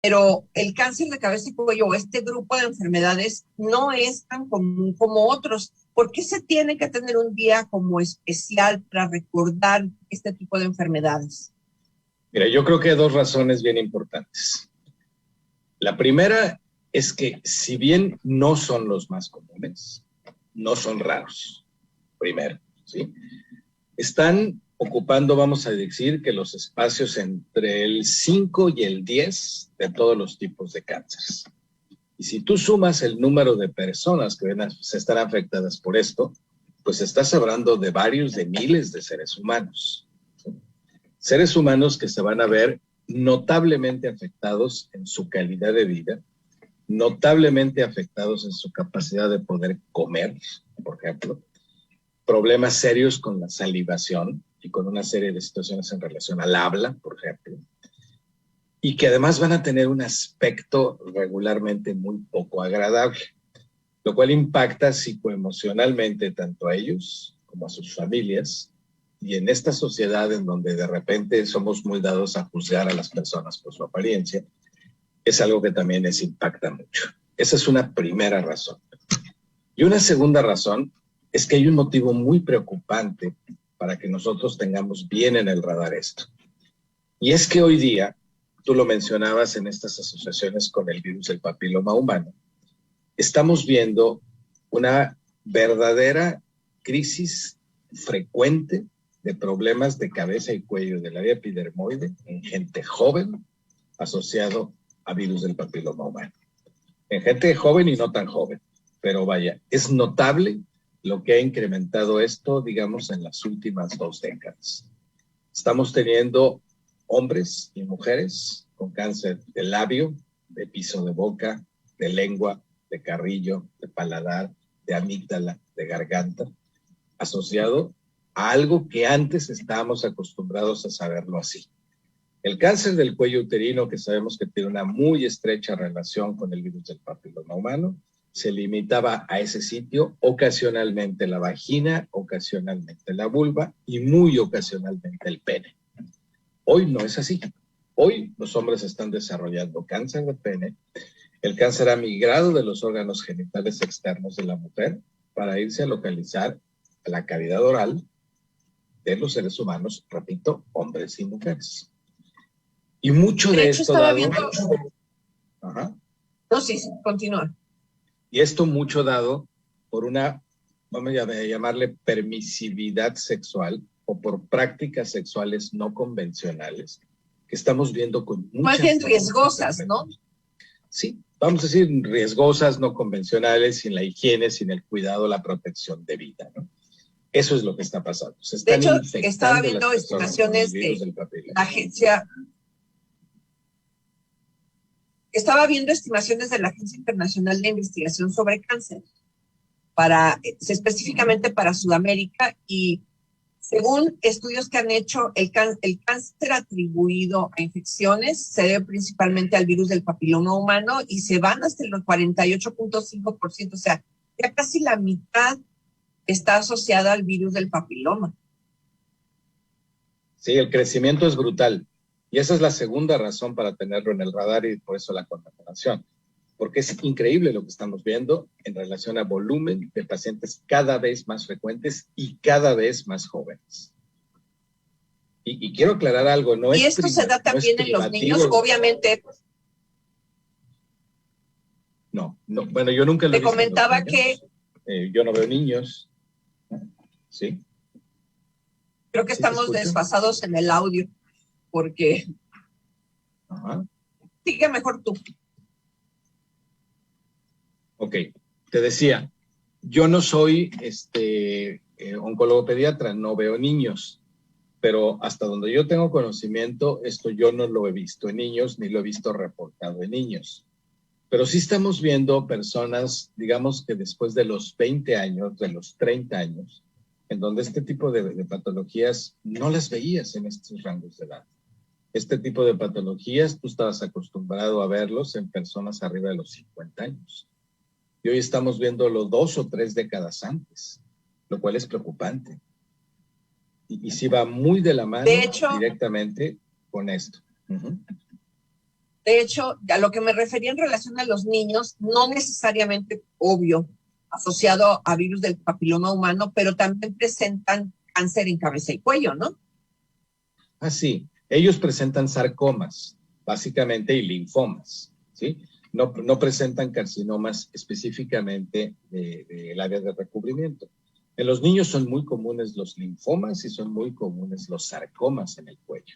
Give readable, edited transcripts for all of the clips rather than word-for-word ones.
pero el cáncer de cabeza y cuello o este grupo de enfermedades no es tan común como otros. ¿Por qué se tiene que tener un día como especial para recordar este tipo de enfermedades? Mira, yo creo que hay dos razones bien importantes. La primera es que si bien no son los más comunes, no son raros, primero, ¿sí? Están ocupando, vamos a decir, que los espacios entre el 5 y el 10 de todos los tipos de cánceres. Y si tú sumas el número de personas que se están afectadas por esto, pues estás hablando de varios, de miles de seres humanos. ¿Sí? Seres humanos que se van a ver notablemente afectados en su calidad de vida, notablemente afectados en su capacidad de poder comer, por ejemplo, problemas serios con la salivación y con una serie de situaciones en relación al habla, por ejemplo, y que además van a tener un aspecto regularmente muy poco agradable, lo cual impacta psicoemocionalmente tanto a ellos como a sus familias, y en esta sociedad en donde de repente somos muy dados a juzgar a las personas por su apariencia, es algo que también les impacta mucho. Esa es una primera razón. Y una segunda razón es que hay un motivo muy preocupante para que nosotros tengamos bien en el radar esto. Y es que hoy día, tú lo mencionabas en estas asociaciones con el virus del papiloma humano, estamos viendo una verdadera crisis frecuente de problemas de cabeza y cuello del área epidermoide en gente joven asociado a virus del papiloma humano. En gente joven y no tan joven, pero vaya, es notable lo que ha incrementado esto, digamos, en las últimas 2 décadas. Estamos teniendo hombres y mujeres con cáncer de labio, de piso de boca, de lengua, de carrillo, de paladar, de amígdala, de garganta, asociado a algo que antes estábamos acostumbrados a saberlo así. El cáncer del cuello uterino, que sabemos que tiene una muy estrecha relación con el virus del papiloma humano, se limitaba a ese sitio, ocasionalmente la vagina, ocasionalmente la vulva y muy ocasionalmente el pene. Hoy no es así. Hoy los hombres están desarrollando cáncer de pene. El cáncer ha migrado de los órganos genitales externos de la mujer para irse a localizar a la cavidad oral de los seres humanos, repito, hombres y mujeres. Y mucho de esto estaba dado... viendo... Ajá. No, sí, continúa. Y esto mucho dado por una, vamos a llamarle permisividad sexual o por prácticas sexuales no convencionales que estamos viendo con muchas... Más bien riesgosas, ¿no? Sí, vamos a decir riesgosas, no convencionales, sin la higiene, sin el cuidado, la protección de vida, ¿no? Eso es lo que está pasando. Se están de hecho, infectando estaba viendo estimaciones de la agencia... Estaba viendo estimaciones de la Agencia Internacional de Investigación sobre Cáncer, específicamente para Sudamérica, y según estudios que han hecho, el cáncer atribuido a infecciones se debe principalmente al virus del papiloma humano y se van hasta el 48.5%, o sea, ya casi la mitad está asociada al virus del papiloma. Sí, el crecimiento es brutal. Y esa es la segunda razón para tenerlo en el radar y por eso la contaminación. Porque es increíble lo que estamos viendo en relación a volumen de pacientes cada vez más frecuentes y cada vez más jóvenes. Y quiero aclarar algo, no y es... Y esto se da también en los niños, obviamente. No, bueno, yo nunca lo he visto. Te comentaba que... yo no veo niños. ¿Sí? Creo que estamos desfasados en el audio, porque... Ajá. Sigue mejor tú. Ok, te decía, yo no soy oncólogo pediatra, no veo niños, pero hasta donde yo tengo conocimiento, esto yo no lo he visto en niños, ni lo he visto reportado en niños. Pero sí estamos viendo personas, digamos que después de los 20 años, de los 30 años, en donde este tipo de patologías no las veías en estos rangos de edad. Este tipo de patologías tú estabas acostumbrado a verlos en personas arriba de los 50 años. Y hoy estamos viéndolo 2 o 3 décadas antes, lo cual es preocupante. Y sí va muy de la mano, de hecho, directamente con esto. De hecho, a lo que me refería en relación a los niños, no necesariamente, obvio, asociado a virus del papiloma humano, pero también presentan cáncer en cabeza y cuello, ¿no? Ah, sí, ellos presentan sarcomas, básicamente, y linfomas, ¿sí? No presentan carcinomas específicamente del área de recubrimiento. En los niños son muy comunes los linfomas y son muy comunes los sarcomas en el cuello.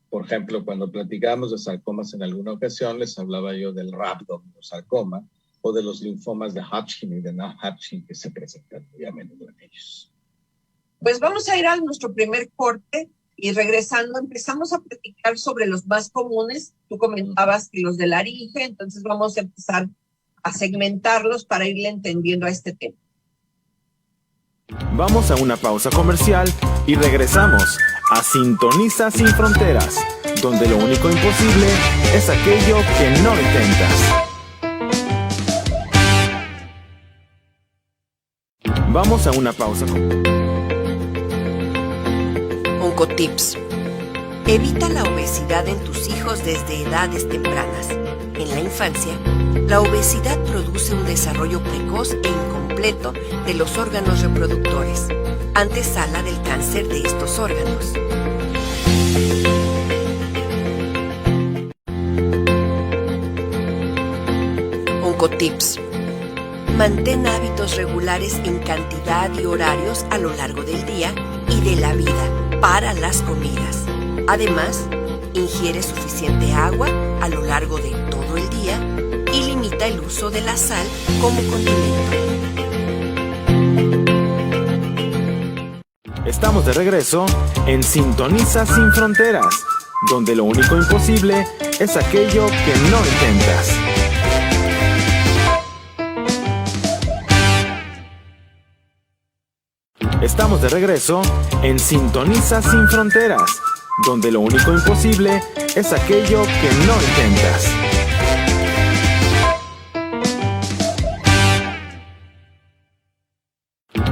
Por ejemplo, cuando platicábamos de sarcomas en alguna ocasión, les hablaba yo del rhabdomyosarcoma o de los linfomas de Hodgkin y de non-Hodgkin que se presentan muy a menudo en ellos. Pues vamos a ir a nuestro primer corte y regresando empezamos a platicar sobre los más comunes. Tú comentabas que los de laringe, entonces vamos a empezar a segmentarlos para irle entendiendo a este tema. Vamos a una pausa comercial y regresamos a Sintoniza Sin Fronteras, donde lo único imposible es aquello que no intentas. Vamos a una pausa. Oncotips. Evita la obesidad en tus hijos desde edades tempranas. En la infancia, la obesidad produce un desarrollo precoz e incompleto de los órganos reproductores, antesala del cáncer de estos órganos. Oncotips. Mantén hábitos regulares en cantidad y horarios a lo largo del día y de la vida para las comidas. Además, ingiere suficiente agua a lo largo de todo el día y limita el uso de la sal como condimento. Estamos de regreso en Sintoniza Sin Fronteras, donde lo único imposible es aquello que no intentas. Estamos de regreso en Sintoniza Sin Fronteras, donde lo único imposible es aquello que no intentas.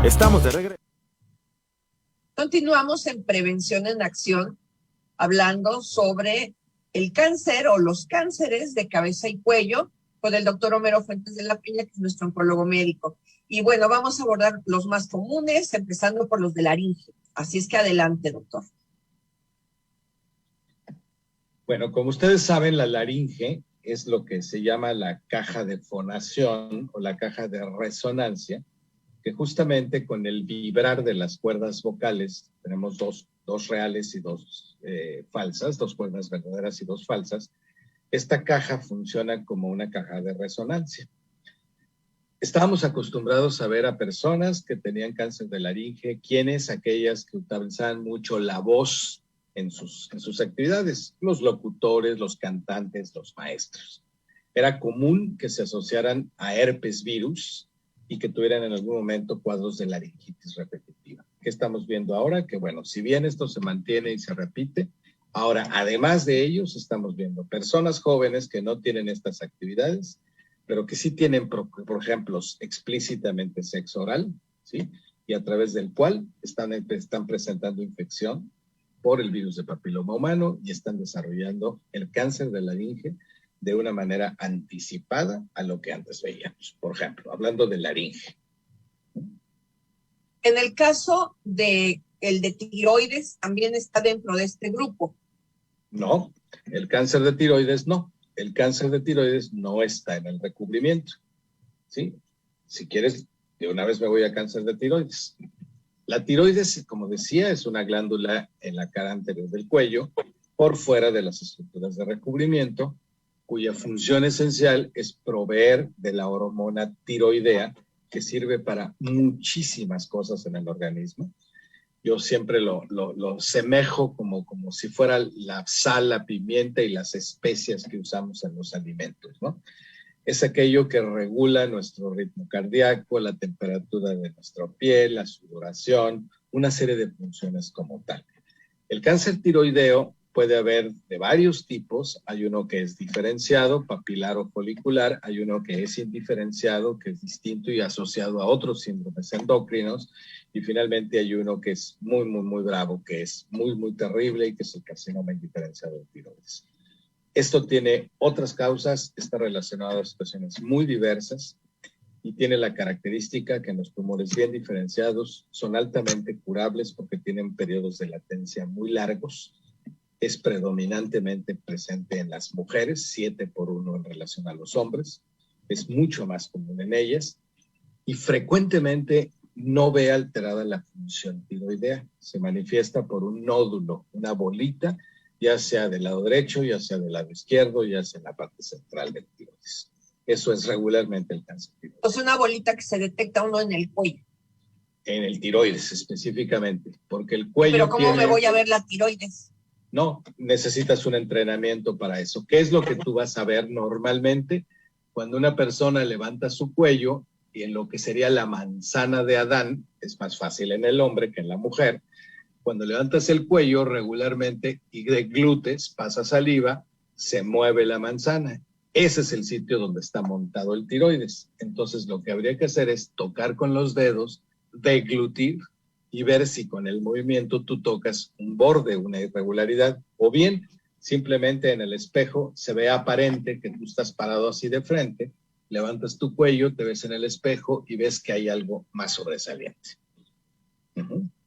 Estamos de regreso. Continuamos en Prevención en Acción, hablando sobre el cáncer o los cánceres de cabeza y cuello con el doctor Homero Fuentes de la Peña, que es nuestro oncólogo médico. Y bueno, vamos a abordar los más comunes, empezando por los de laringe. Así es que adelante, doctor. Bueno, como ustedes saben, la laringe es lo que se llama la caja de fonación o la caja de resonancia, que justamente con el vibrar de las cuerdas vocales, tenemos dos reales y dos falsas, dos cuerdas verdaderas y dos falsas, esta caja funciona como una caja de resonancia. Estábamos acostumbrados a ver a personas que tenían cáncer de laringe, quienes aquellas que utilizaban mucho la voz en sus actividades, los locutores, los cantantes, los maestros. Era común que se asociaran a herpes virus y que tuvieran en algún momento cuadros de laringitis repetitiva. ¿Qué estamos viendo ahora? Que bueno, si bien esto se mantiene y se repite, ahora además de ellos estamos viendo personas jóvenes que no tienen estas actividades, pero que sí tienen, por ejemplo, explícitamente sexo oral, ¿sí? Y a través del cual están presentando infección por el virus de papiloma humano y están desarrollando el cáncer de laringe de una manera anticipada a lo que antes veíamos. Por ejemplo, hablando de laringe. En el caso de el de tiroides, también está dentro de este grupo. No, el cáncer de tiroides no. El cáncer de tiroides no está en el recubrimiento, ¿sí? Si quieres, de una vez me voy a cáncer de tiroides. La tiroides, como decía, es una glándula en la cara anterior del cuello, por fuera de las estructuras de recubrimiento, cuya función esencial es proveer de la hormona tiroidea, que sirve para muchísimas cosas en el organismo. Yo siempre lo semejo como si fuera la sal, la pimienta y las especias que usamos en los alimentos, ¿no? Es aquello que regula nuestro ritmo cardíaco, la temperatura de nuestra piel, la sudoración, una serie de funciones como tal. El cáncer tiroideo puede haber de varios tipos. Hay uno que es diferenciado, papilar o folicular. Hay uno que es indiferenciado, que es distinto y asociado a otros síndromes endocrinos. Y finalmente hay uno que es muy, muy, muy bravo, que es muy, muy terrible y que es el carcinoma indiferenciado de tiroides. Esto tiene otras causas, está relacionado a situaciones muy diversas y tiene la característica que en los tumores bien diferenciados son altamente curables porque tienen periodos de latencia muy largos. Es predominantemente presente en las mujeres, 7:1 en relación a los hombres. Es mucho más común en ellas y frecuentemente no ve alterada la función tiroidea. Se manifiesta por un nódulo, una bolita, ya sea del lado derecho, ya sea del lado izquierdo, ya sea en la parte central del tiroides. Eso es regularmente el cáncer tiroides. Es una bolita que se detecta uno en el cuello. En el tiroides específicamente, porque el cuello Pero ¿cómo me voy a ver la tiroides? No, necesitas un entrenamiento para eso. ¿Qué es lo que tú vas a ver normalmente? Cuando una persona levanta su cuello y en lo que sería la manzana de Adán, es más fácil en el hombre que en la mujer, cuando levantas el cuello regularmente y de glúteos pasa saliva, se mueve la manzana. Ese es el sitio donde está montado el tiroides. Entonces lo que habría que hacer es tocar con los dedos, deglutir y ver si con el movimiento tú tocas un borde, una irregularidad, o bien simplemente en el espejo se ve aparente que tú estás parado así de frente, levantas tu cuello, te ves en el espejo y ves que hay algo más sobresaliente.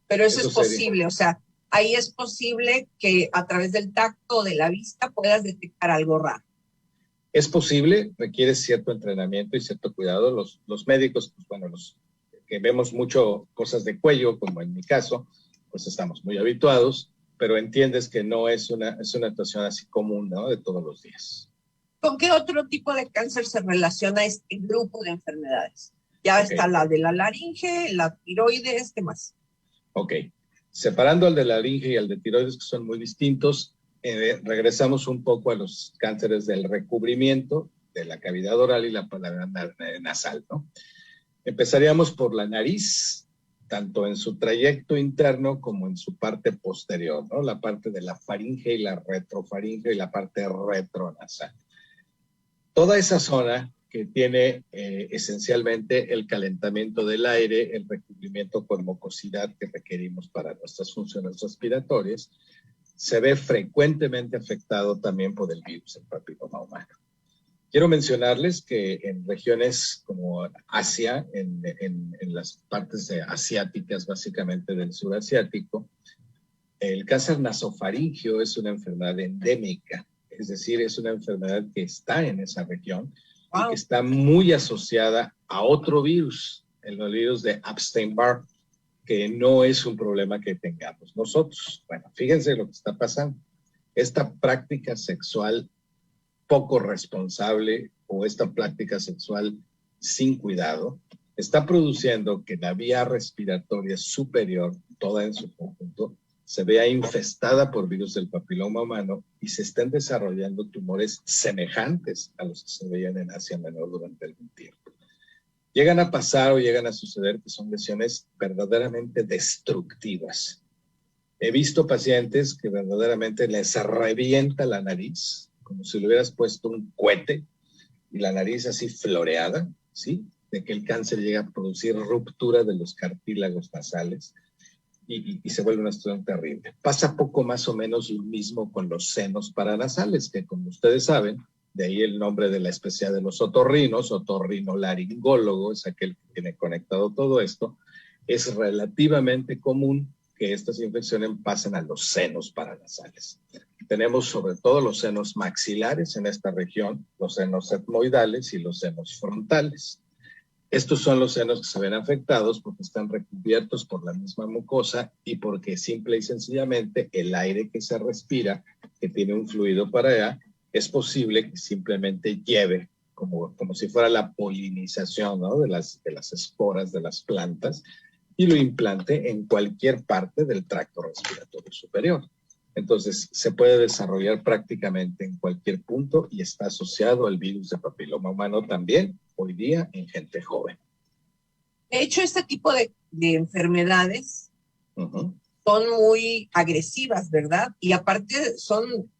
Pero eso es posible, o sea, ahí es posible que a través del tacto o de la vista puedas detectar algo raro. Es posible, requiere cierto entrenamiento y cierto cuidado. Los médicos, pues bueno, los que vemos mucho cosas de cuello, como en mi caso, pues estamos muy habituados, pero entiendes que no es una actuación así común, ¿no? De todos los días. ¿Con qué otro tipo de cáncer se relaciona este grupo de enfermedades? Ya está la de la laringe, la tiroides, ¿qué más? Ok. Separando al de la laringe y al de tiroides, que son muy distintos, regresamos un poco a los cánceres del recubrimiento, de la cavidad oral y la paladar nasal, ¿no? Empezaríamos por la nariz, tanto en su trayecto interno como en su parte posterior, ¿no? La parte de la faringe y la retrofaringe y la parte retronasal. Toda esa zona que tiene esencialmente el calentamiento del aire, el recubrimiento con mucosidad que requerimos para nuestras funciones respiratorias, se ve frecuentemente afectado también por el virus del papiloma humano. Quiero mencionarles que en regiones como Asia, en las partes asiáticas, básicamente del sur asiático, el cáncer nasofaringio es una enfermedad endémica, es decir, es una enfermedad que está en esa región y que está muy asociada a otro virus, el virus de Epstein-Barr, que no es un problema que tengamos nosotros. Bueno, fíjense lo que está pasando. Esta práctica sexual poco responsable o esta práctica sexual sin cuidado está produciendo que la vía respiratoria superior, toda en su conjunto, se vea infestada por virus del papiloma humano y se estén desarrollando tumores semejantes a los que se veían en Asia Menor durante algún tiempo. Llegan a pasar o llegan a suceder que son lesiones verdaderamente destructivas. He visto pacientes que verdaderamente les revienta la nariz, como si le hubieras puesto un cohete y la nariz así floreada, ¿sí? De que el cáncer llega a producir ruptura de los cartílagos nasales y se vuelve una situación terrible. Pasa poco más o menos lo mismo con los senos paranasales, que como ustedes saben, de ahí el nombre de la especialidad de los otorrinos, otorrinolaringólogo, es aquel que tiene conectado todo esto. Es relativamente común que estas infecciones pasen a los senos paranasales. Tenemos sobre todo los senos maxilares en esta región, los senos etmoidales y los senos frontales. Estos son los senos que se ven afectados porque están recubiertos por la misma mucosa y porque simple y sencillamente el aire que se respira, que tiene un fluido para allá, es posible que simplemente lleve, como si fuera la polinización, ¿no? de las esporas de las plantas, y lo implante en cualquier parte del tracto respiratorio superior. Entonces, se puede desarrollar prácticamente en cualquier punto y está asociado al virus de papiloma humano también, hoy día, en gente joven. De hecho, este tipo de enfermedades son muy agresivas, ¿verdad? Y aparte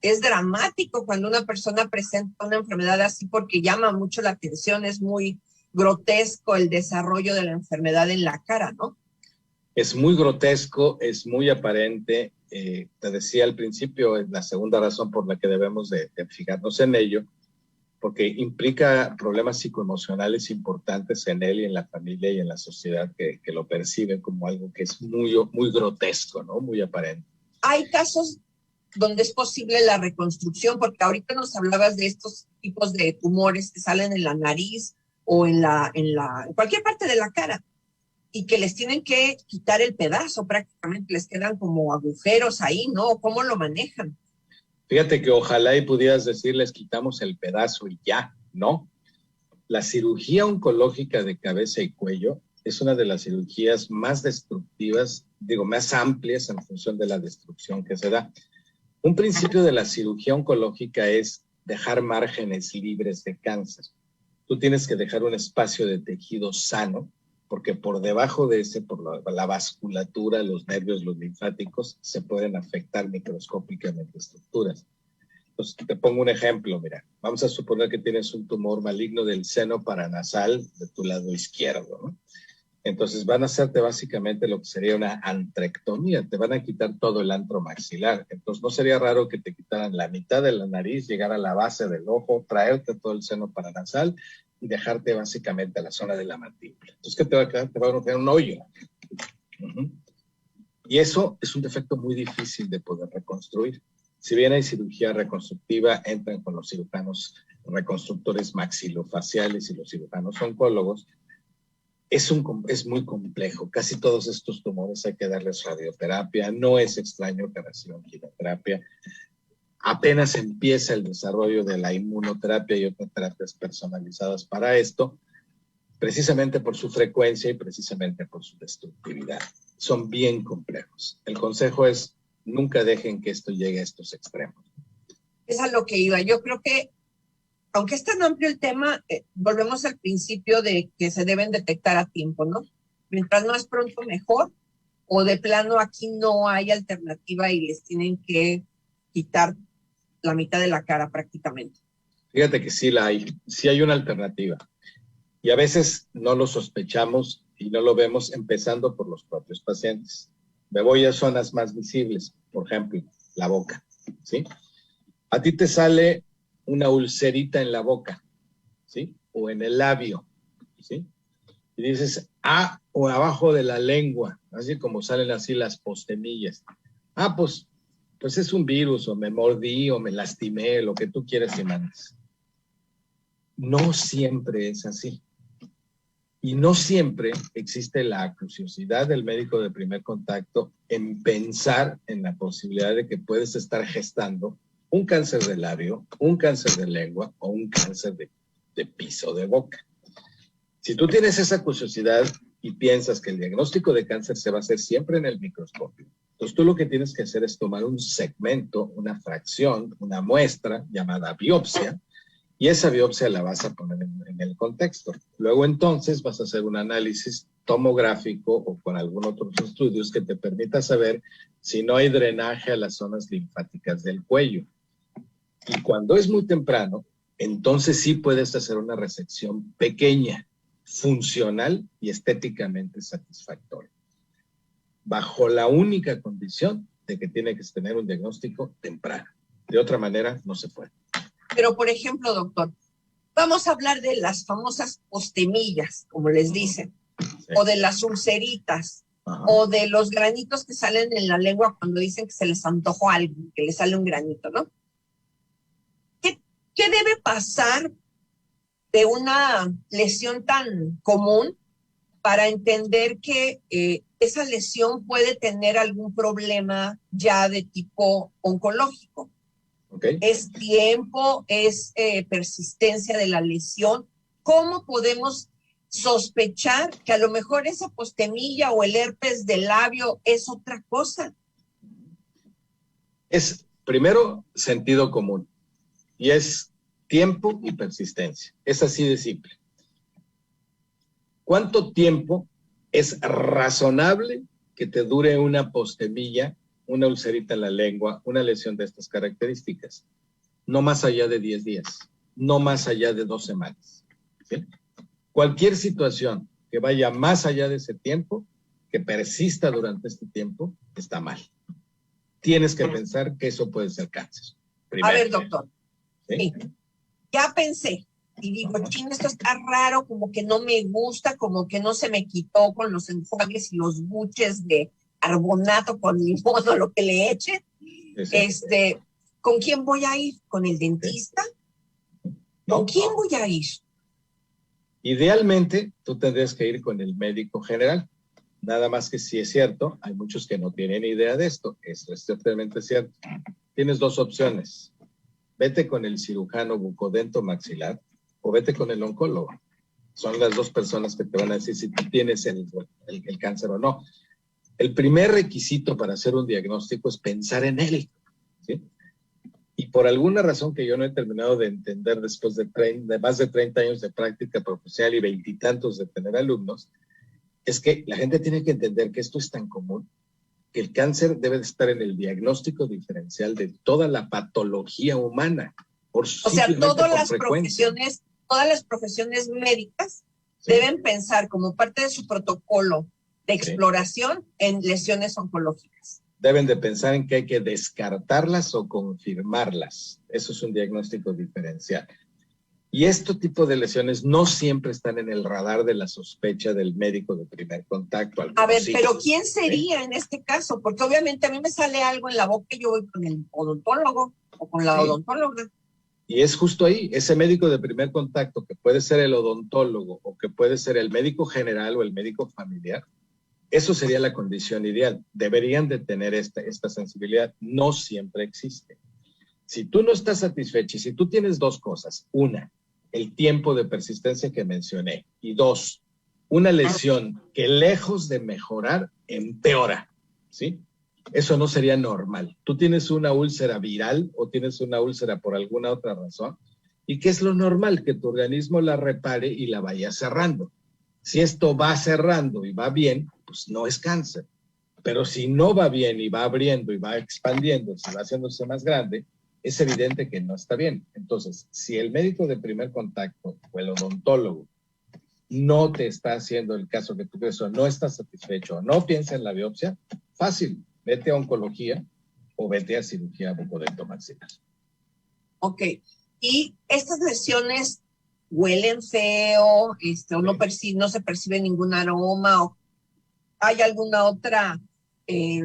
es dramático cuando una persona presenta una enfermedad así porque llama mucho la atención, es muy grotesco el desarrollo de la enfermedad en la cara, ¿no? Es muy grotesco, es muy aparente, te decía al principio, es la segunda razón por la que debemos de fijarnos en ello, porque implica problemas psicoemocionales importantes en él y en la familia y en la sociedad que lo perciben como algo que es muy, muy grotesco, ¿no? Muy aparente. Hay casos donde es posible la reconstrucción, porque ahorita nos hablabas de estos tipos de tumores que salen en la nariz o en cualquier parte de la cara, y que les tienen que quitar el pedazo prácticamente, les quedan como agujeros ahí, ¿no? ¿Cómo lo manejan? Fíjate que ojalá y pudieras decirles quitamos el pedazo y ya, ¿no? La cirugía oncológica de cabeza y cuello es una de las cirugías más destructivas, más amplias en función de la destrucción que se da. Un principio de la cirugía oncológica es dejar márgenes libres de cáncer. Tú tienes que dejar un espacio de tejido sano, porque por debajo de ese, por la vasculatura, los nervios, los linfáticos, se pueden afectar microscópicamente estructuras. Entonces, te pongo un ejemplo, mira, vamos a suponer que tienes un tumor maligno del seno paranasal de tu lado izquierdo, ¿no? Entonces van a hacerte básicamente lo que sería una antrectomía, te van a quitar todo el antro maxilar. Entonces no sería raro que te quitaran la mitad de la nariz, llegar a la base del ojo, traerte todo el seno paranasal y dejarte básicamente a la zona de la mandíbula. Entonces, ¿qué te va a quedar? Te va a quedar un hoyo. Y eso es un defecto muy difícil de poder reconstruir. Si bien hay cirugía reconstructiva, entran con los cirujanos reconstructores maxilofaciales y los cirujanos oncólogos. Es muy complejo. Casi todos estos tumores hay que darles radioterapia. No es extraño que reciban quimioterapia. Apenas empieza el desarrollo de la inmunoterapia y otras terapias personalizadas para esto, precisamente por su frecuencia y precisamente por su destructividad. Son bien complejos. El consejo es nunca dejen que esto llegue a estos extremos. Es a lo que iba. Yo creo que aunque es tan amplio el tema, volvemos al principio de que se deben detectar a tiempo, ¿no? Mientras más pronto, mejor. O de plano, aquí no hay alternativa y les tienen que quitar la mitad de la cara prácticamente. Fíjate que sí hay una alternativa. Y a veces no lo sospechamos y no lo vemos, empezando por los propios pacientes. Me voy a zonas más visibles, por ejemplo, la boca, ¿sí? A ti te sale una ulcerita en la boca, ¿sí? O en el labio, ¿sí? Y dices, o abajo de la lengua, así como salen así las postemillas. Pues es un virus, o me mordí, o me lastimé, lo que tú quieras y mandes. No siempre es así. Y no siempre existe la acuciosidad del médico de primer contacto en pensar en la posibilidad de que puedes estar gestando un cáncer de labio, un cáncer de lengua o un cáncer de piso de boca. Si tú tienes esa curiosidad y piensas que el diagnóstico de cáncer se va a hacer siempre en el microscopio, entonces tú lo que tienes que hacer es tomar un segmento, una fracción, una muestra llamada biopsia, y esa biopsia la vas a poner en el contexto. Luego entonces vas a hacer un análisis tomográfico o con algún otro estudios que te permita saber si no hay drenaje a las zonas linfáticas del cuello. Y cuando es muy temprano, entonces sí puedes hacer una resección pequeña, funcional y estéticamente satisfactoria, bajo la única condición de que tiene que tener un diagnóstico temprano. De otra manera, no se puede. Pero, por ejemplo, doctor, vamos a hablar de las famosas postemillas, como les dicen, sí, o de las ulceritas, ajá, o de los granitos que salen en la lengua cuando dicen que se les antojó algo, que les sale un granito, ¿no? ¿Qué debe pasar de una lesión tan común para entender que esa lesión puede tener algún problema ya de tipo oncológico? Okay. ¿Es tiempo? ¿Es persistencia de la lesión? ¿Cómo podemos sospechar que a lo mejor esa postemilla o el herpes del labio es otra cosa? Es primero sentido común y es tiempo y persistencia. Es así de simple. ¿Cuánto tiempo es razonable que te dure una postemilla, una ulcerita en la lengua, una lesión de estas características? No más allá de 10 días, no más allá de 2 semanas. ¿Sí? Cualquier situación que vaya más allá de ese tiempo, que persista durante este tiempo, está mal. tienes que pensar que eso puede ser cáncer. Primero. A ver, doctor. ¿Sí? Sí. Ya pensé y digo, ching, esto está raro, como que no me gusta, como que no se me quitó con los enjuagues y los buches de carbonato con limón o lo que le eche. Sí. ¿Con quién voy a ir? ¿Con el dentista? No. ¿Con quién voy a ir? Idealmente, tú tendrías que ir con el médico general. Nada más que sí es cierto, hay muchos que no tienen idea de esto. Esto es totalmente cierto. Tienes dos opciones. Vete con el cirujano bucodento maxilar o vete con el oncólogo. Son las dos personas que te van a decir si tú tienes el cáncer o no. El primer requisito para hacer un diagnóstico es pensar en él, ¿sí? Y por alguna razón que yo no he terminado de entender después de más de 30 años de práctica profesional y 20 y tantos de tener alumnos, es que la gente tiene que entender que esto es tan común, que el cáncer debe de estar en el diagnóstico diferencial de toda la patología humana. O sea, todas las profesiones médicas deben pensar como parte de su protocolo de exploración en lesiones oncológicas. Deben de pensar en que hay que descartarlas o confirmarlas. Eso es un diagnóstico diferencial. Y este tipo de lesiones no siempre están en el radar de la sospecha del médico de primer contacto. A ver, pero ¿quién sería en este caso? Porque obviamente a mí me sale algo en la boca y yo voy con el odontólogo o con la odontóloga. Y es justo ahí, ese médico de primer contacto, que puede ser el odontólogo o que puede ser el médico general o el médico familiar, eso sería la condición ideal. Deberían de tener esta sensibilidad. No siempre existe. Si tú no estás satisfecho y si tú tienes dos cosas, una, el tiempo de persistencia que mencioné, y dos, una lesión que lejos de mejorar, empeora, ¿sí? Eso no sería normal. Tú tienes una úlcera viral o tienes una úlcera por alguna otra razón, ¿y qué es lo normal? Que tu organismo la repare y la vaya cerrando. Si esto va cerrando y va bien, pues no es cáncer. Pero si no va bien y va abriendo y va expandiendo, si va haciéndose más grande, es evidente que no está bien. Entonces, si el médico de primer contacto o el odontólogo no te está haciendo el caso que tú crees o no está satisfecho o no piensa en la biopsia, fácil, vete a oncología o vete a cirugía bucodento maxilar. Ok. ¿Y estas lesiones huelen feo, o no se percibe ningún aroma, o hay alguna otra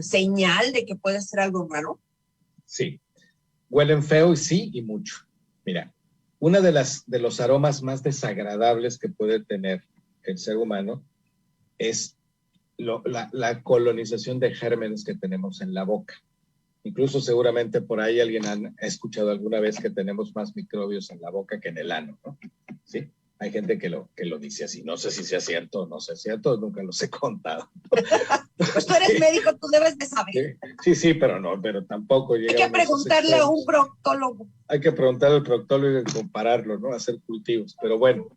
señal de que puede ser algo raro? Sí, huelen feo y sí y mucho. Mira, una de los aromas más desagradables que puede tener el ser humano es la colonización de gérmenes que tenemos en la boca. Incluso seguramente por ahí alguien ha escuchado alguna vez que tenemos más microbios en la boca que en el ano, ¿no? Sí, hay gente que lo dice así. No sé si sea cierto o no sea cierto, nunca los he contado. Pues tú eres médico, tú debes de saber. Sí, pero tampoco llega. Hay que preguntarle a un proctólogo. Hay que preguntarle al proctólogo y compararlo, ¿no? Hacer cultivos. Pero bueno,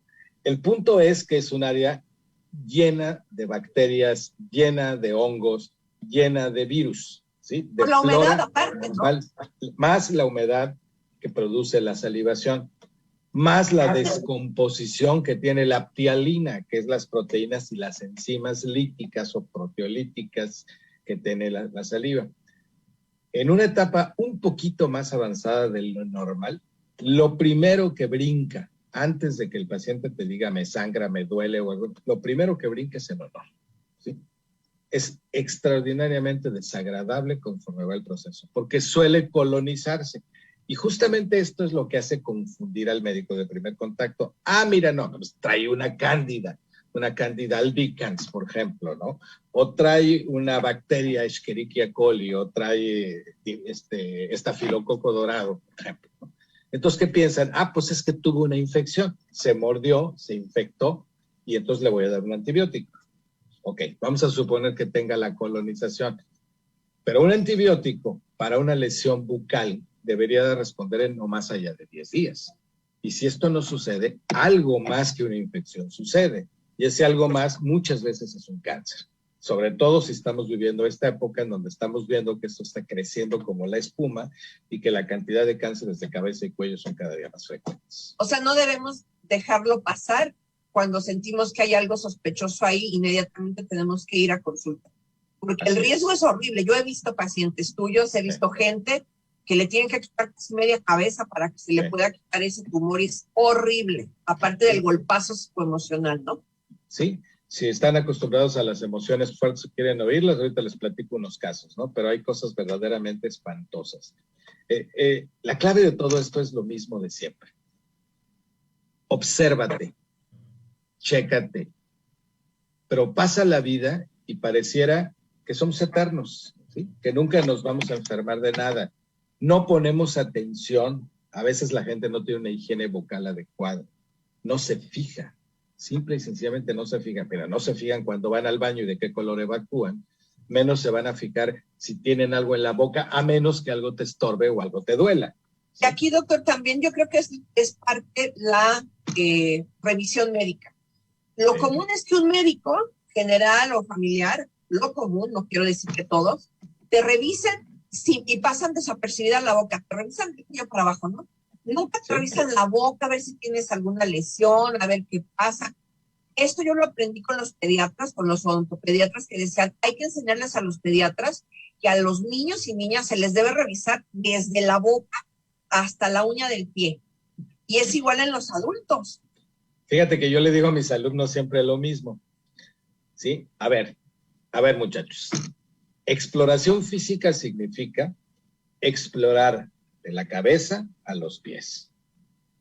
el punto es que es un área llena de bacterias, llena de hongos, llena de virus, ¿sí? De la flora, humedad aparte, ¿no? Más la humedad que produce la salivación, más la descomposición que tiene la ptialina, que es las proteínas y las enzimas líticas o proteolíticas que tiene la saliva. En una etapa un poquito más avanzada de lo normal, lo primero que brinca, antes de que el paciente te diga me sangra, me duele o algo, lo primero que brinca es el olor, ¿sí? Es extraordinariamente desagradable conforme va el proceso, porque suele colonizarse. Y justamente esto es lo que hace confundir al médico de primer contacto. Mira, no, pues trae una cándida albicans, por ejemplo, ¿no? O trae una bacteria Escherichia coli, o trae estafilococo dorado, por ejemplo, ¿no? Entonces, ¿qué piensan? Pues es que tuvo una infección, se mordió, se infectó, y entonces le voy a dar un antibiótico. Ok, vamos a suponer que tenga la colonización, pero un antibiótico para una lesión bucal debería de responder en no más allá de 10 días. Y si esto no sucede, algo más que una infección sucede. Y ese algo más muchas veces es un cáncer. Sobre todo si estamos viviendo esta época en donde estamos viendo que esto está creciendo como la espuma y que la cantidad de cánceres de cabeza y cuello son cada día más frecuentes. O sea, no debemos dejarlo pasar. Cuando sentimos que hay algo sospechoso ahí, inmediatamente tenemos que ir a consulta. Porque el riesgo es horrible. Yo he visto pacientes tuyos, he visto gente que le tienen que quitar casi media cabeza para que se le pueda quitar ese tumor y es horrible, aparte del golpazo psicoemocional, ¿no? Sí, si están acostumbrados a las emociones fuertes y quieren oírlas, ahorita les platico unos casos, ¿no? Pero hay cosas verdaderamente espantosas. La clave de todo esto es lo mismo de siempre. Obsérvate, chécate, pero pasa la vida y pareciera que somos eternos, ¿sí? Que nunca nos vamos a enfermar de nada. No ponemos atención, a veces la gente no tiene una higiene vocal adecuada, no se fija, simple y sencillamente no se fija, pero no se fijan cuando van al baño y de qué color evacúan, menos se van a fijar si tienen algo en la boca, a menos que algo te estorbe o algo te duela. Y aquí, doctor, también yo creo que es parte la revisión médica. Lo común es que un médico general o familiar, lo común, no quiero decir que todos, te revisen y pasan desapercibida la boca, te revisan de cuello para abajo, ¿no? Nunca te revisan la boca a ver si tienes alguna lesión, a ver qué pasa. Esto yo lo aprendí con los pediatras, con los odontopediatras que decían, hay que enseñarles a los pediatras que a los niños y niñas se les debe revisar desde la boca hasta la uña del pie. Y es igual en los adultos. Fíjate que yo le digo a mis alumnos siempre lo mismo. ¿Sí? A ver, muchachos. Exploración física significa explorar de la cabeza a los pies.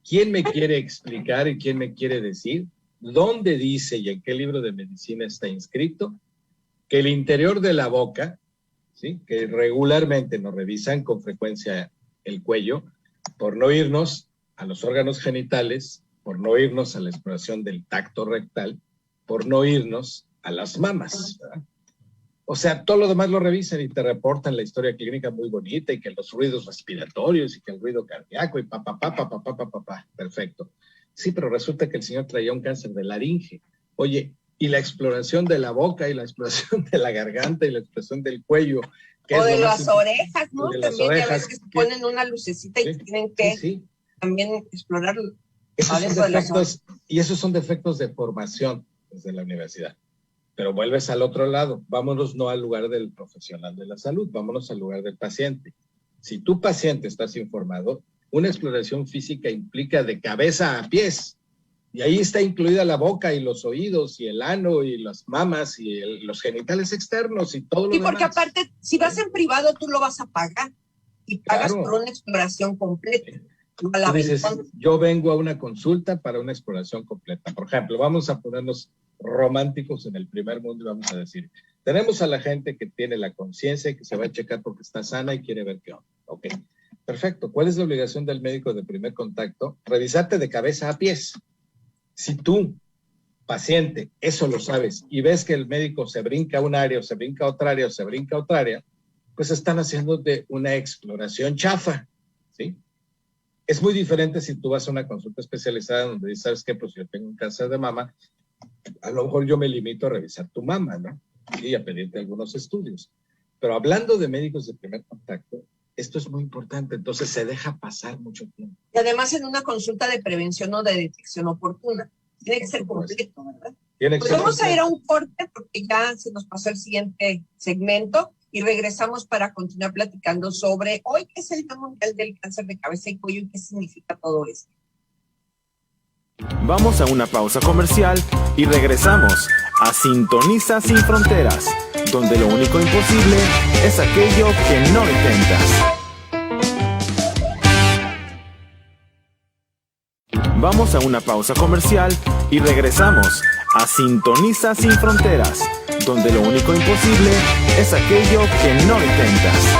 ¿Quién me quiere explicar y quién me quiere decir dónde dice y en qué libro de medicina está inscrito que el interior de la boca, ¿sí? Que regularmente nos revisan con frecuencia el cuello, por no irnos a los órganos genitales, por no irnos a la exploración del tacto rectal, por no irnos a las mamas, ¿verdad? O sea, todo lo demás lo revisan y te reportan la historia clínica muy bonita y que los ruidos respiratorios y que el ruido cardíaco y pa. Perfecto. Sí, pero resulta que el señor traía un cáncer de laringe. Oye, y la exploración de la boca y la exploración de la garganta y la exploración del cuello. O de las orejas, ¿no? De también a veces que se ponen una lucecita y tienen que también explorar adentro de las orejas. Y esos son defectos de formación desde la universidad. Pero vuelves al otro lado, vámonos no al lugar del profesional de la salud, vámonos al lugar del paciente. Si tu paciente estás informado, una exploración física implica de cabeza a pies, y ahí está incluida la boca y los oídos y el ano y las mamas y los genitales externos y todo lo demás. Y porque aparte, si vas en privado, tú lo vas a pagar y pagas por una exploración completa. Tú dices, yo vengo a una consulta para una exploración completa. Por ejemplo, vamos a ponernos románticos en el primer mundo y vamos a decir, tenemos a la gente que tiene la conciencia y que se va a checar porque está sana y quiere ver qué onda. Ok, perfecto. ¿Cuál es la obligación del médico de primer contacto? Revisarte de cabeza a pies. Si tú, paciente, eso lo sabes y ves que el médico se brinca un área o se brinca otra área o se brinca otra área, pues están haciéndote una exploración chafa, ¿sí? Es muy diferente si tú vas a una consulta especializada donde dices, ¿sabes qué? Pues yo tengo un cáncer de mama, a lo mejor yo me limito a revisar tu mama, ¿no? Y a pedirte algunos estudios. Pero hablando de médicos de primer contacto, esto es muy importante, entonces se deja pasar mucho tiempo. Y además en una consulta de prevención o de detección oportuna. Tiene que ser completo, ¿verdad? Pues vamos a ir a un corte porque ya se nos pasó el siguiente segmento y regresamos para continuar platicando sobre hoy, ¿qué es el Día Mundial del Cáncer de Cabeza y Cuello y qué significa todo esto? Vamos a una pausa comercial y regresamos a Sintoniza Sin Fronteras, donde lo único imposible es aquello que no intentas. Vamos a una pausa comercial y regresamos a Sintoniza Sin Fronteras, donde lo único imposible es aquello que no intentas.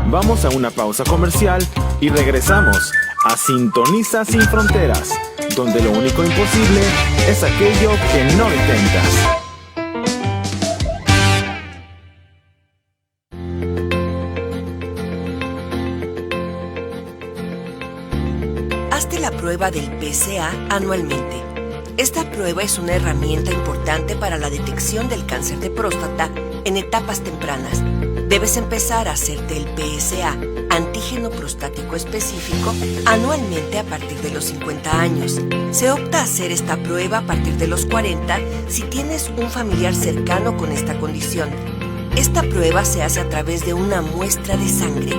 Vamos a una pausa comercial y regresamos a Sintoniza Sin Fronteras, donde lo único imposible es aquello que no intentas. Hazte la prueba del PSA anualmente. Esta prueba es una herramienta importante para la detección del cáncer de próstata en etapas tempranas. Debes empezar a hacerte el PSA antígeno prostático específico anualmente a partir de los 50 años. Se opta a hacer esta prueba a partir de los 40 si tienes un familiar cercano con esta condición. Esta prueba se hace a través de una muestra de sangre.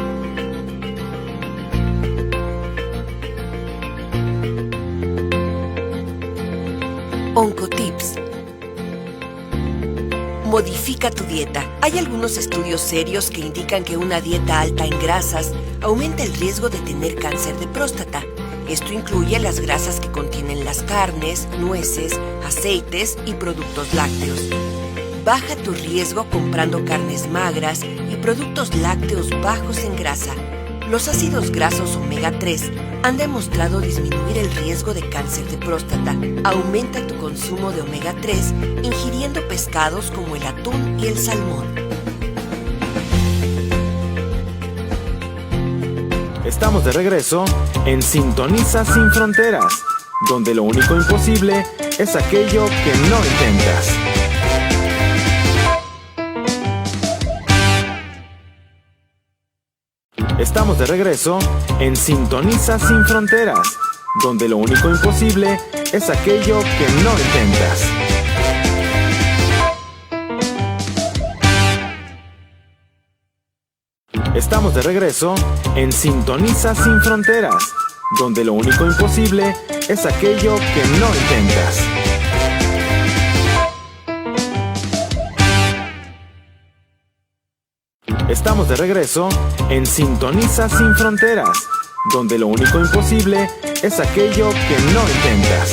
Oncotips. Modifica tu dieta. Hay algunos estudios serios que indican que una dieta alta en grasas aumenta el riesgo de tener cáncer de próstata. Esto incluye las grasas que contienen las carnes, nueces, aceites y productos lácteos. Baja tu riesgo comprando carnes magras y productos lácteos bajos en grasa. Los ácidos grasos omega 3 han demostrado disminuir el riesgo de cáncer de próstata. Aumenta tu consumo de omega 3 ingiriendo pescados como el atún y el salmón. Estamos de regreso en Sintoniza Sin Fronteras, donde lo único imposible es aquello que no intentas. Estamos de regreso en Sintoniza Sin Fronteras, donde lo único imposible es aquello que no intentas. Estamos de regreso en Sintoniza Sin Fronteras, donde lo único imposible es aquello que no intentas. Estamos de regreso en Sintoniza Sin Fronteras, donde lo único imposible es aquello que no intentas.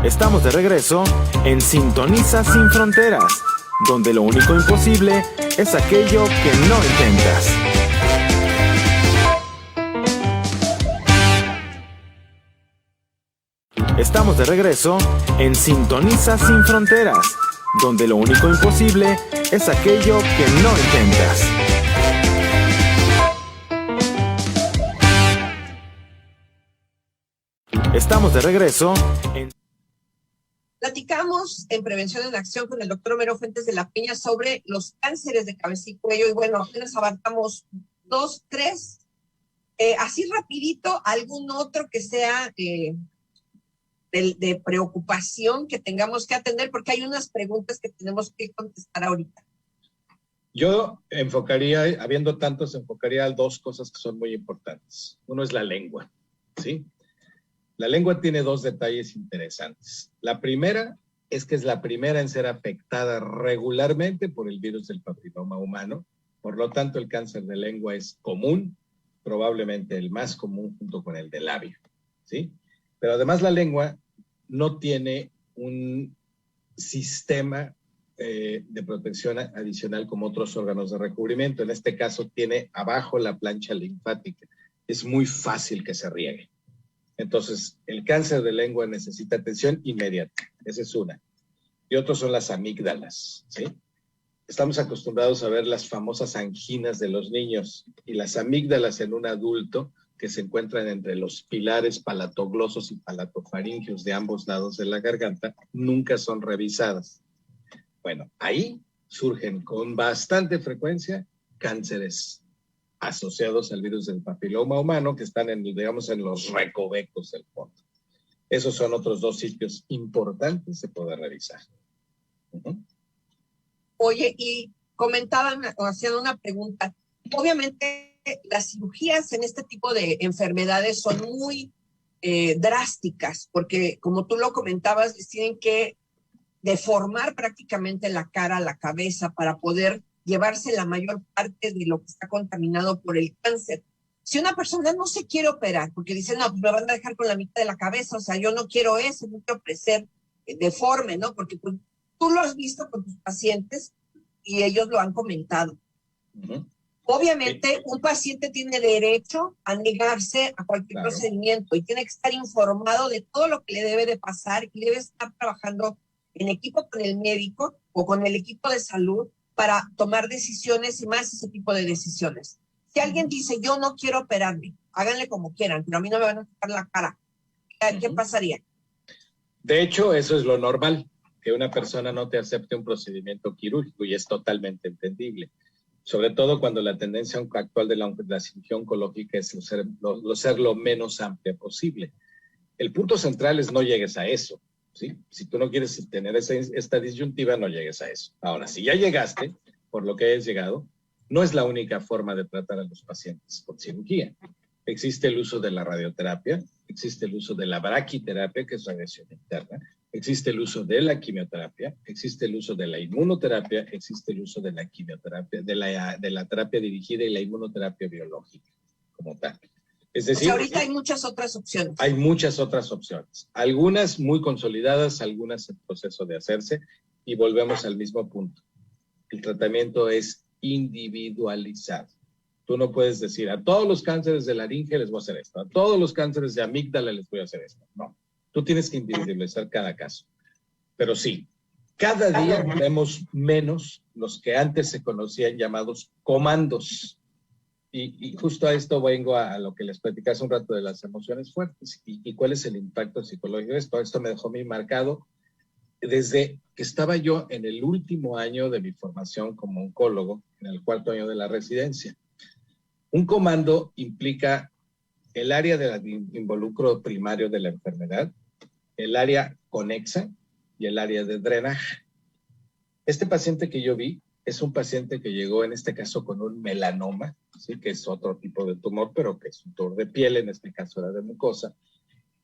Estamos de regreso en Sintoniza Sin Fronteras, donde lo único imposible es aquello que no intentas. Estamos de regreso en Sintoniza Sin Fronteras, donde lo único imposible es aquello que no intentas. Estamos de regreso en... Platicamos en Prevención en Acción con el doctor Homero Fuentes de la Peña sobre los cánceres de cabeza y cuello y bueno, apenas abarcamos 2, 3. Así rapidito, algún otro que sea de preocupación que tengamos que atender, porque hay unas preguntas que tenemos que contestar ahorita. Yo enfocaría, habiendo tantos, enfocaría a 2 cosas que son muy importantes. Uno es la lengua, ¿sí? La lengua tiene 2 detalles interesantes. La primera es que es la primera en ser afectada regularmente por el virus del papiloma humano. Por lo tanto, el cáncer de lengua es común, probablemente el más común junto con el de labio, ¿sí? Pero además la lengua no tiene un sistema de protección adicional como otros órganos de recubrimiento. En este caso tiene abajo la plancha linfática. Es muy fácil que se riegue. Entonces, el cáncer de lengua necesita atención inmediata. Esa es una. Y otros son las amígdalas, ¿sí? Estamos acostumbrados a ver las famosas anginas de los niños y las amígdalas en un adulto que se encuentran entre los pilares palatoglosos y palatofaringeos de ambos lados de la garganta, nunca son revisadas. Bueno, ahí surgen con bastante frecuencia cánceres asociados al virus del papiloma humano que están digamos, en los recovecos del fondo. Esos son otros 2 sitios importantes de poder revisar. Oye, y comentaban, o hacían una pregunta. Obviamente, las cirugías en este tipo de enfermedades son muy drásticas, porque como tú lo comentabas, les tienen que deformar prácticamente la cara, la cabeza, para poder llevarse la mayor parte de lo que está contaminado por el cáncer. Si una persona no se quiere operar, porque dice, no, pues me van a dejar con la mitad de la cabeza, o sea, yo no quiero eso, no quiero crecer deforme, ¿no? Porque pues, tú lo has visto con tus pacientes y ellos lo han comentado. Obviamente, un paciente tiene derecho a negarse a cualquier procedimiento y tiene que estar informado de todo lo que le debe de pasar y debe estar trabajando en equipo con el médico o con el equipo de salud para tomar decisiones y más ese tipo de decisiones. Si alguien dice, yo no quiero operarme, háganle como quieran, pero a mí no me van a tocar la cara, ¿qué pasaría? De hecho, eso es lo normal, que una persona no te acepte un procedimiento quirúrgico y es totalmente entendible. Sobre todo cuando la tendencia actual de la cirugía oncológica es ser lo menos amplia posible. El punto central es no llegues a eso, ¿sí? Si tú no quieres tener esta disyuntiva, no llegues a eso. Ahora, si ya llegaste, por lo que hayas llegado, no es la única forma de tratar a los pacientes con cirugía. Existe el uso de la radioterapia, existe el uso de la braquiterapia, que es radiación interna, existe el uso de la quimioterapia, existe el uso de la inmunoterapia, existe el uso de la quimioterapia, de la terapia dirigida y la inmunoterapia biológica como tal. Es decir, ahorita hay muchas otras opciones. Hay muchas otras opciones, algunas muy consolidadas, algunas en proceso de hacerse, y volvemos al mismo punto. El tratamiento es individualizado. Tú no puedes decir, a todos los cánceres de laringe les voy a hacer esto, a todos los cánceres de amígdala les voy a hacer esto. No, tú tienes que individualizar cada caso. Pero sí, cada día vemos menos los que antes se conocían llamados comandos. Y justo a esto vengo a lo que les platicé hace un rato de las emociones fuertes y cuál es el impacto psicológico de esto. Esto me dejó muy marcado desde que estaba yo en el último año de mi formación como oncólogo, en el 4º año de la residencia. Un comando implica el área de involucro primario de la enfermedad, el área conexa y el área de drenaje. Este paciente que yo vi es un paciente que llegó en este caso con un melanoma, ¿sí? Que es otro tipo de tumor, pero que es un tumor de piel, en este caso era de mucosa,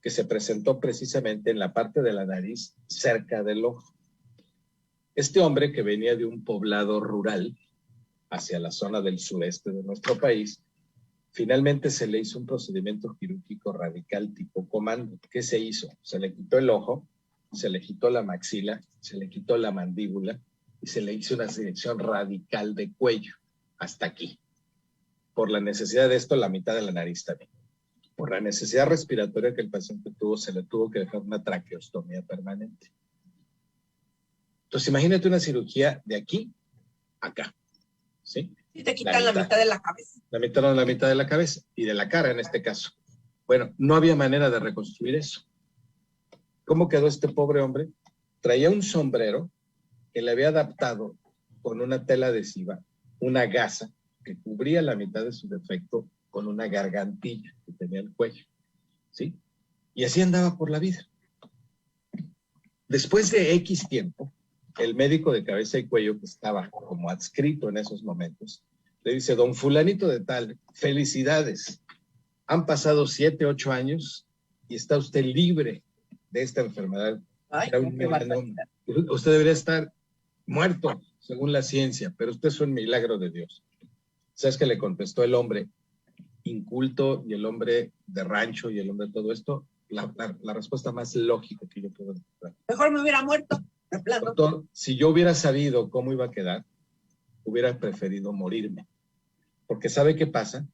que se presentó precisamente en la parte de la nariz cerca del ojo. Este hombre que venía de un poblado rural hacia la zona del sureste de nuestro país, finalmente se le hizo un procedimiento quirúrgico radical tipo comando. ¿Qué se hizo? Se le quitó el ojo, se le quitó la maxila, se le quitó la mandíbula y se le hizo una sección radical de cuello hasta aquí. Por la necesidad de esto, la mitad de la nariz también. Por la necesidad respiratoria que el paciente tuvo, se le tuvo que dejar una traqueostomía permanente. Entonces, imagínate una cirugía de aquí a acá, ¿sí? Y te quitan la mitad de la cabeza. La mitad de la cabeza y de la cara en este caso. Bueno, no había manera de reconstruir eso. ¿Cómo quedó este pobre hombre? Traía un sombrero que le había adaptado con una tela adhesiva, una gasa que cubría la mitad de su defecto con una gargantilla que tenía el cuello, ¿sí? Y así andaba por la vida. Después de X tiempo, el médico de cabeza y cuello, que estaba como adscrito en esos momentos, le dice, don fulanito de tal, felicidades, han pasado 7, 8 años y está usted libre de esta enfermedad. Ay, era un melanoma. Usted debería estar muerto, según la ciencia, pero usted es un milagro de Dios. ¿Sabes qué le contestó el hombre inculto y el hombre de rancho y el hombre de todo esto? La respuesta más lógica que yo puedo encontrar. Mejor me hubiera muerto. Doctor, si yo hubiera sabido cómo iba a quedar, hubiera preferido morirme. Porque ¿sabe qué pasa?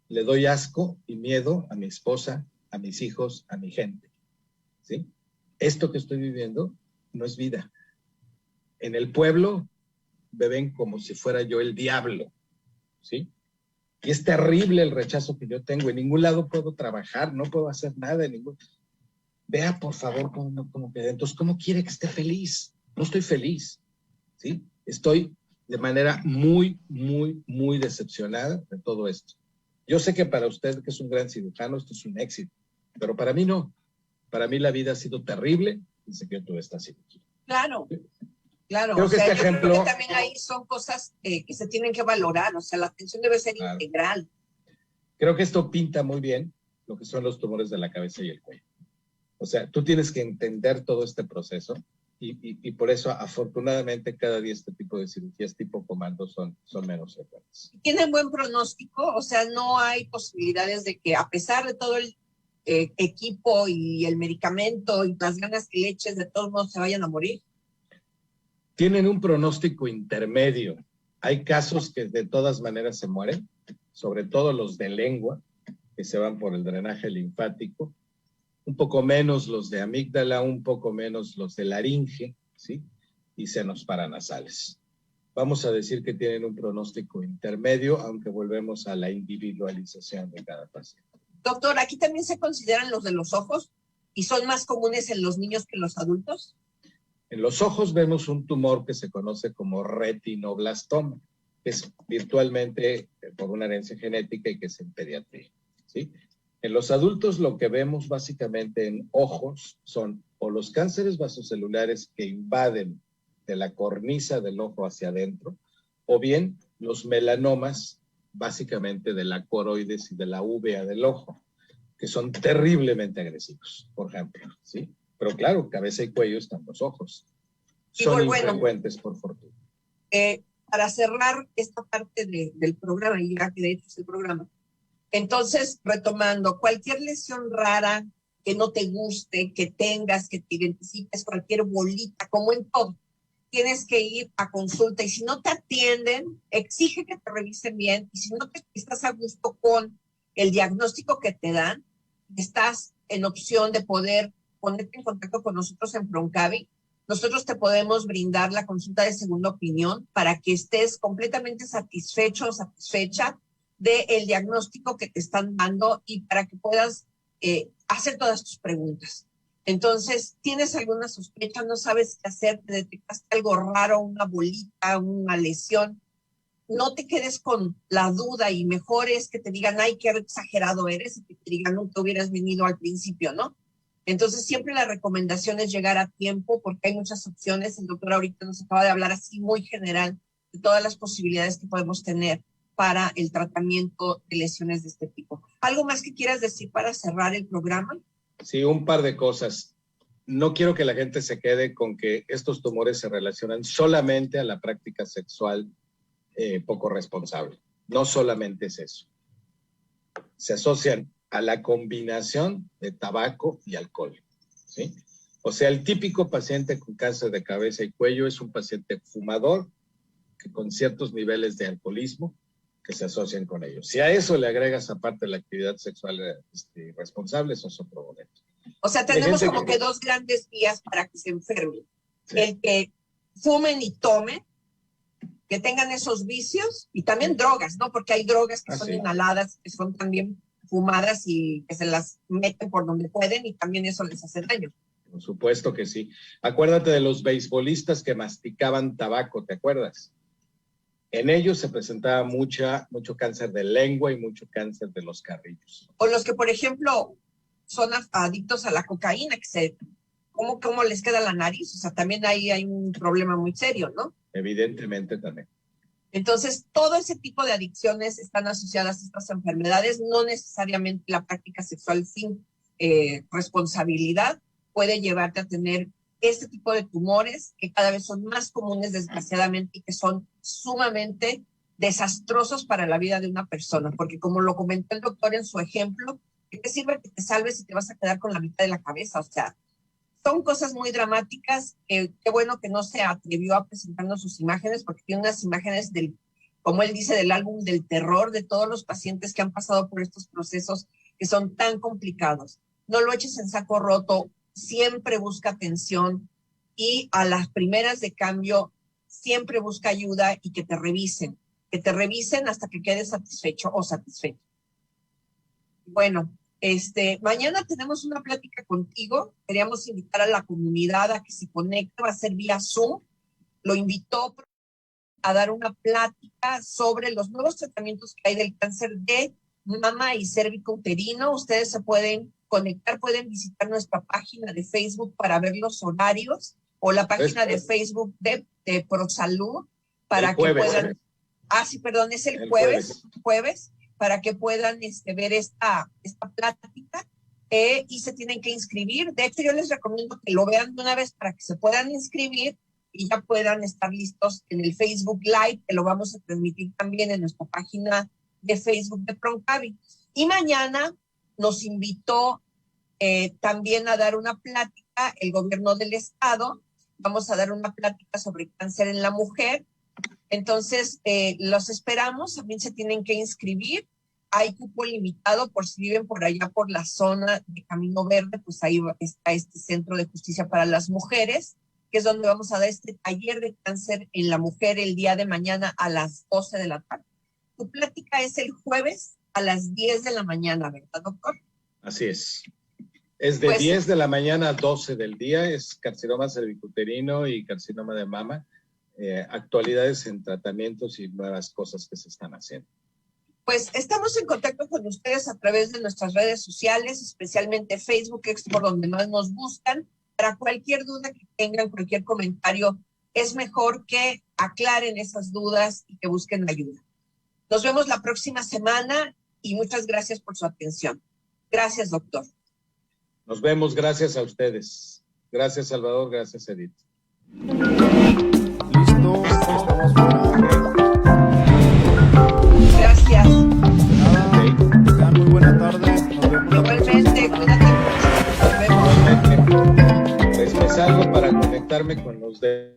Le doy asco y miedo a mi esposa, a mis hijos, a mi gente. ¿Sí? Esto que estoy viviendo no es vida. En el pueblo me ven como si fuera yo el diablo. ¿Sí? Y es terrible el rechazo que yo tengo. En ningún lado puedo trabajar, no puedo hacer nada. Vea, por favor, cómo queda. Entonces, ¿cómo quiere que esté feliz? No estoy feliz, ¿sí? Estoy de manera muy, muy, muy decepcionada de todo esto. Yo sé que para usted, que es un gran cirujano, esto es un éxito, pero para mí no. Para mí la vida ha sido terrible desde que yo tuve esta cirugía. Claro, claro. Creo que este ejemplo... Creo que también ahí son cosas que se tienen que valorar, o sea, la atención debe ser integral. Creo que esto pinta muy bien lo que son los tumores de la cabeza y el cuello. O sea, tú tienes que entender todo este proceso y por eso, afortunadamente, cada día este tipo de cirugías tipo comando son menos frecuentes. ¿Tienen buen pronóstico? O sea, no hay posibilidades de que, a pesar de todo el equipo y el medicamento y las ganas que le eches, de todos modos se vayan a morir. Tienen un pronóstico intermedio. Hay casos que de todas maneras se mueren, sobre todo los de lengua, que se van por el drenaje linfático, un poco menos los de amígdala, un poco menos los de laringe, ¿sí? Y senos paranasales. Vamos a decir que tienen un pronóstico intermedio, aunque volvemos a la individualización de cada paciente. Doctor, ¿aquí también se consideran los de los ojos y son más comunes en los niños que en los adultos? En los ojos vemos un tumor que se conoce como retinoblastoma, que es virtualmente por una herencia genética y que es en pediatría, ¿sí? En los adultos lo que vemos básicamente en ojos son o los cánceres vasocelulares que invaden de la cornisa del ojo hacia adentro, o bien los melanomas básicamente de la coroides y de la uvea del ojo, que son terriblemente agresivos, por ejemplo, ¿sí? Pero claro, cabeza y cuello están los ojos. Son infrecuentes, por fortuna. Para cerrar esta parte del programa, y ya que de hecho es el programa, entonces, retomando, cualquier lesión rara que no te guste, que tengas, que te identifiques, cualquier bolita, como en todo, tienes que ir a consulta y si no te atienden, exige que te revisen bien y si no te estás a gusto con el diagnóstico que te dan, estás en opción de poder ponerte en contacto con nosotros en Proncavi. Nosotros te podemos brindar la consulta de segunda opinión para que estés completamente satisfecho o satisfecha del diagnóstico que te están dando y para que puedas hacer todas tus preguntas. Entonces, ¿tienes alguna sospecha? ¿No sabes qué hacer? ¿Te detectaste algo raro, una bolita, una lesión? No te quedes con la duda y mejor es que te digan, ay, qué exagerado eres, y que te digan, no te hubieras venido al principio, ¿no? Entonces, siempre la recomendación es llegar a tiempo porque hay muchas opciones. El doctor ahorita nos acaba de hablar así muy general de todas las posibilidades que podemos tener para el tratamiento de lesiones de este tipo. ¿Algo más que quieras decir para cerrar el programa? Sí, un par de cosas. No quiero que la gente se quede con que estos tumores se relacionan solamente a la práctica sexual poco responsable. No solamente es eso. Se asocian a la combinación de tabaco y alcohol, ¿sí? O sea, el típico paciente con cáncer de cabeza y cuello es un paciente fumador que con ciertos niveles de alcoholismo que se asocian con ellos. Si a eso le agregas aparte la actividad sexual responsable, eso es otro boleto. O sea, tenemos como que dos grandes vías para que se enfermen. Sí. El que fumen y tomen, que tengan esos vicios, y también drogas, ¿no? Porque hay drogas que son inhaladas, que son también fumadas y que se las meten por donde pueden y también eso les hace daño. Por supuesto que sí. Acuérdate de los beisbolistas que masticaban tabaco, ¿te acuerdas? En ellos se presentaba mucho cáncer de lengua y mucho cáncer de los carrillos. O los que, por ejemplo, son adictos a la cocaína, que ¿cómo les queda la nariz? O sea, también ahí hay un problema muy serio, ¿no? Evidentemente también. Entonces, todo ese tipo de adicciones están asociadas a estas enfermedades, no necesariamente la práctica sexual sin responsabilidad puede llevarte a tener este tipo de tumores que cada vez son más comunes, desgraciadamente, y que son sumamente desastrosos para la vida de una persona, porque como lo comentó el doctor en su ejemplo, ¿qué te sirve que te salves y te vas a quedar con la mitad de la cabeza? O sea, son cosas muy dramáticas. Qué bueno que no se atrevió a presentarnos sus imágenes, porque tiene unas imágenes como él dice, del álbum del terror de todos los pacientes que han pasado por estos procesos que son tan complicados. No lo eches en saco roto, siempre busca atención y a las primeras de cambio siempre busca ayuda y que te revisen hasta que quedes satisfecho o satisfecho. Bueno, mañana tenemos una plática contigo. Queríamos invitar a la comunidad a que se conecte, va a ser vía Zoom. Lo invitó a dar una plática sobre los nuevos tratamientos que hay del cáncer de mama y cervicouterino. Ustedes se pueden conectar, pueden visitar nuestra página de Facebook para ver los horarios o la página de Facebook de ProSalud para que puedan... sí, perdón, es el jueves, para que puedan ver esta plática y se tienen que inscribir. De hecho, yo les recomiendo que lo vean de una vez para que se puedan inscribir y ya puedan estar listos en el Facebook Live, que lo vamos a transmitir también en nuestra página de Facebook de Proncavi. Y mañana nos invitó también a dar una plática el gobierno del estado. Vamos a dar una plática sobre cáncer en la mujer. Entonces, los esperamos, también se tienen que inscribir. Hay cupo limitado por si viven por allá por la zona de Camino Verde, pues ahí está este Centro de Justicia para las Mujeres, que es donde vamos a dar este taller de cáncer en la mujer el día de mañana a las 12 de la tarde. Tu plática es el jueves a las 10 de la mañana, ¿verdad, doctor? Así es. Es de Pues, 10 de la mañana a 12 del día, es carcinoma cervicuterino y carcinoma de mama, actualidades en tratamientos y nuevas cosas que se están haciendo. Pues estamos en contacto con ustedes a través de nuestras redes sociales, especialmente Facebook, que es por donde más nos buscan. Para cualquier duda que tengan, cualquier comentario, es mejor que aclaren esas dudas y que busquen ayuda. Nos vemos la próxima semana y muchas gracias por su atención. Gracias, doctor. Nos vemos, gracias a ustedes. Gracias, Salvador, gracias, Edith. Listo, estamos fuera. Gracias. Nada, tengan muy buena tarde. Nos vemos la próxima Igualmente, semana. cuídate mucho. Nos vemos. Pues me salgo para conectarme con los de